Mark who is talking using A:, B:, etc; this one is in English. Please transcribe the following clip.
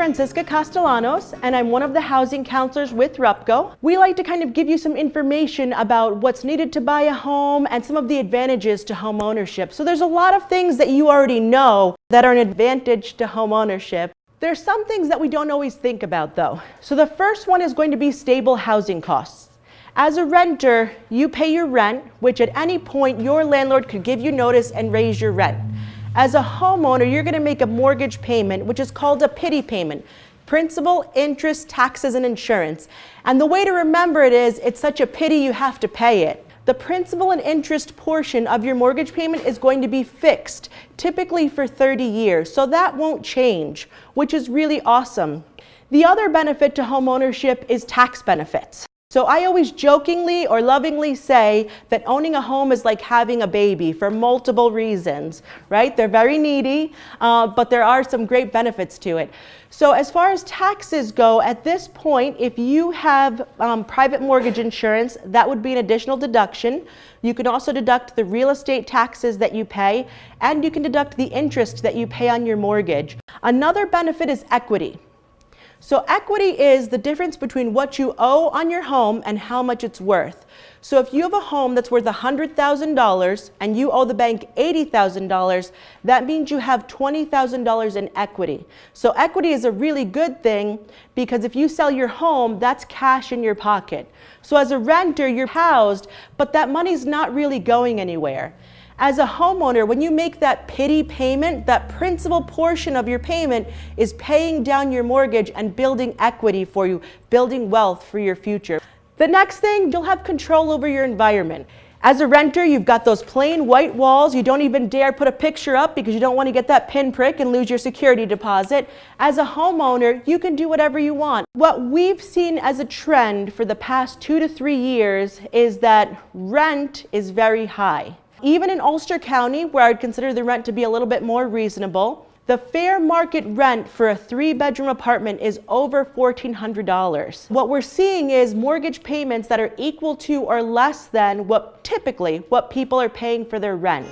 A: Francisca Castellanos, and I'm one of the housing counselors with RUPCO. We like to kind of give you some information about what's needed to buy a home and some of the advantages to home ownership. So there's a lot of things that you already know that are an advantage to home ownership. There's some things that we don't always think about though. So the first one is going to be stable housing costs. As a renter, you pay your rent, which at any point your landlord could give you notice and raise your rent. As a homeowner, you're going to make a mortgage payment, which is called a PITI payment. Principal, interest, taxes, and insurance. And the way to remember it is, it's such a pity you have to pay it. The principal and interest portion of your mortgage payment is going to be fixed, typically for 30 years, so that won't change, which is really awesome. The other benefit to homeownership is tax benefits. So I always jokingly or lovingly say that owning a home is like having a baby for multiple reasons, right? They're very needy, but there are some great benefits to it. So as far as taxes go, at this point, if you have private mortgage insurance, that would be an additional deduction. You can also deduct the real estate taxes that you pay, and you can deduct the interest that you pay on your mortgage. Another benefit is equity. So equity is the difference between what you owe on your home and how much it's worth. So if you have a home that's worth $100,000 and you owe the bank $80,000, that means you have $20,000 in equity. So equity is a really good thing because if you sell your home, that's cash in your pocket. So as a renter, you're housed, but that money's not really going anywhere. As a homeowner, when you make that PITI payment, that principal portion of your payment is paying down your mortgage and building equity for you, building wealth for your future. The next thing, you'll have control over your environment. As a renter, you've got those plain white walls. You don't even dare put a picture up because you don't want to get that pinprick and lose your security deposit. As a homeowner, you can do whatever you want. What we've seen as a trend for the past 2 to 3 years is that rent is very high. Even in Ulster County, where I would consider the rent to be a little bit more reasonable, the fair market rent for a 3-bedroom apartment is over $1,400. What we're seeing is mortgage payments that are equal to or less than what people are paying for their rent.